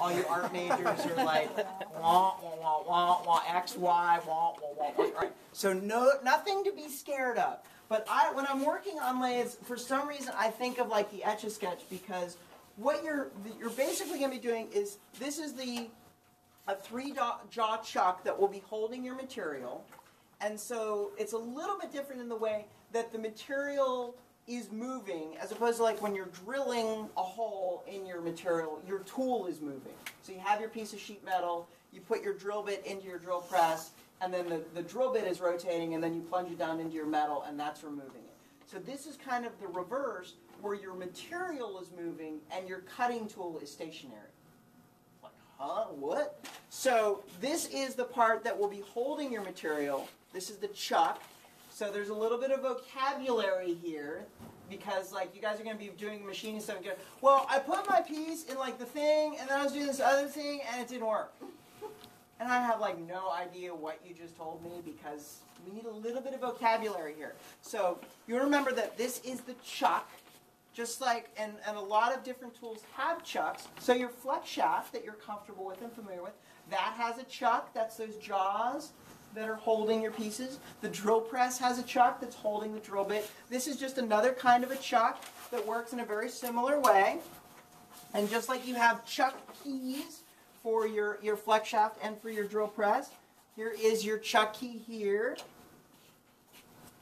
All you art majors are like, wah, wah, wah, wah, wah, X, Y, wah, wah, wah, wah. Right. So nothing to be scared of. But when I'm working on lathes, for some reason I think of like the Etch-a-Sketch, because what you're basically going to be doing is, this is a 3-jaw chuck that will be holding your material. And so it's a little bit different in the way that the material is moving, as opposed to like when you're drilling a hole in your material, your tool is moving. So you have your piece of sheet metal, you put your drill bit into your drill press, and then the drill bit is rotating, and then you plunge it down into your metal, and that's removing it. So this is kind of the reverse, where your material is moving and your cutting tool is stationary. Like, huh? What? So this is the part that will be holding your material. This is the chuck. So there's a little bit of vocabulary here, because like you guys are going to be doing machining stuff and go, well, I put my piece in like the thing, and then I was doing this other thing, and it didn't work. And I have like no idea what you just told me, because we need a little bit of vocabulary here. So you remember that this is the chuck, just like, and a lot of different tools have chucks. So your flex shaft that you're comfortable with and familiar with, that has a chuck. That's those jaws that are holding your pieces. The drill press has a chuck that's holding the drill bit. This is just another kind of a chuck that works in a very similar way. And just like you have chuck keys for your flex shaft and for your drill press, here is your chuck key here.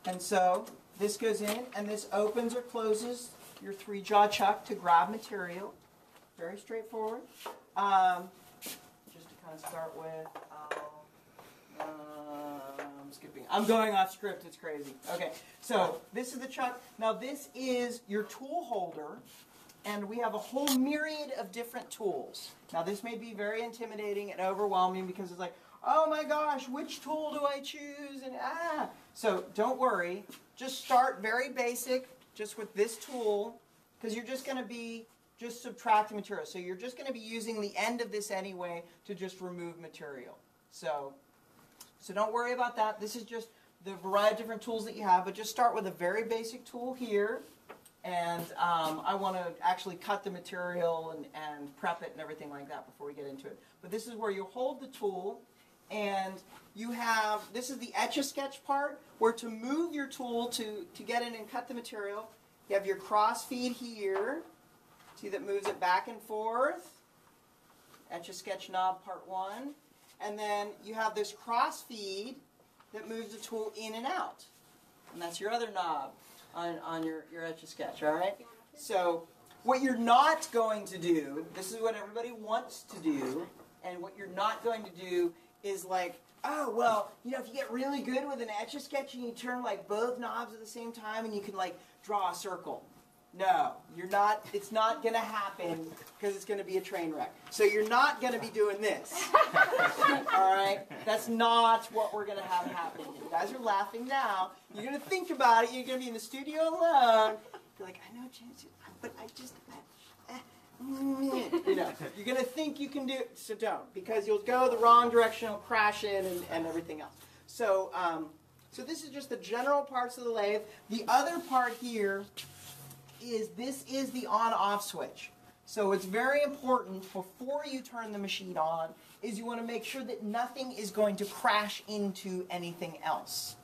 And so this goes in, and this opens or closes your 3-jaw chuck to grab material. Very straightforward. Just to kind of start with, I'm skipping. I'm going off script. It's crazy. Okay, so this is the chuck. Now this is your tool holder, and we have a whole myriad of different tools. Now this may be very intimidating and overwhelming, because it's like, oh my gosh, which tool do I choose? And So don't worry. Just start very basic, just with this tool, because you're just going to be subtracting material. So you're just going to be using the end of this anyway to just remove material. So don't worry about that. This is just the variety of different tools that you have, but just start with a very basic tool here. And I want to actually cut the material and prep it and everything like that before we get into it. But this is where you hold the tool, and you have, this is the Etch-a-Sketch part, where to move your tool to get in and cut the material, you have your cross feed here. See, that moves it back and forth. Etch-a-Sketch knob part 1. And then you have this cross feed that moves the tool in and out. And that's your other knob on your Etch-a-Sketch, all right? So what you're not going to do, this is what everybody wants to do, and what you're not going to do is like, oh, well, you know, if you get really good with an Etch-a-Sketch and you turn like both knobs at the same time and you can like draw a circle. No, you're not, it's not going to happen, because it's going to be a train wreck. So you're not going to be doing this. All right? That's not what we're going to have happen. You guys are laughing now. You're going to think about it. You're going to be in the studio alone. You're like, I know, James, but I just, you know, you're going to think you can do it, so don't, because you'll go the wrong direction, you'll crash in, and everything else. So, so this is just the general parts of the lathe. The other part here is, this is the on-off switch. So it's very important before you turn the machine on, is you want to make sure that nothing is going to crash into anything else.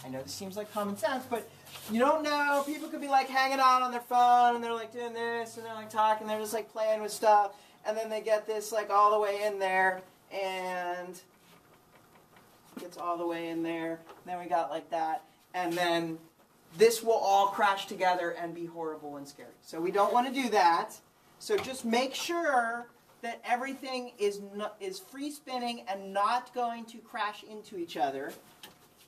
I know this seems like common sense, but you don't know. People could be like hanging out on their phone, and they're like doing this, and they're like talking, they're just like playing with stuff, and then they get this like all the way in there, and it gets all the way in there. Then we got like that, and then this will all crash together and be horrible and scary. So we don't want to do that. So just make sure that everything is free spinning and not going to crash into each other,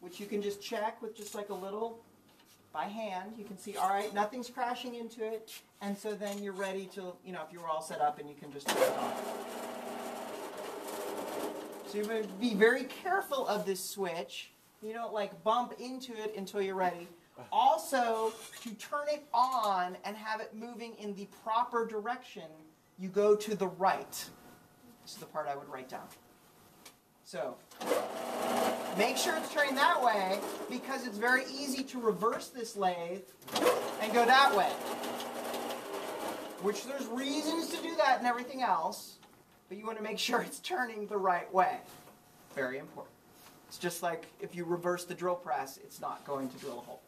which you can just check with just like a little, by hand. You can see, all right, nothing's crashing into it. And so then you're ready to, you know, if you're all set up, and you can just turn it on. So you're going to be very careful of this switch. You don't like bump into it until you're ready. Also, to turn it on and have it moving in the proper direction, you go to the right. This is the part I would write down. So, make sure it's turning that way, because it's very easy to reverse this lathe and go that way. Which there's reasons to do that and everything else. but you want to make sure it's turning the right way. Very important. It's just like if you reverse the drill press, it's not going to drill a hole.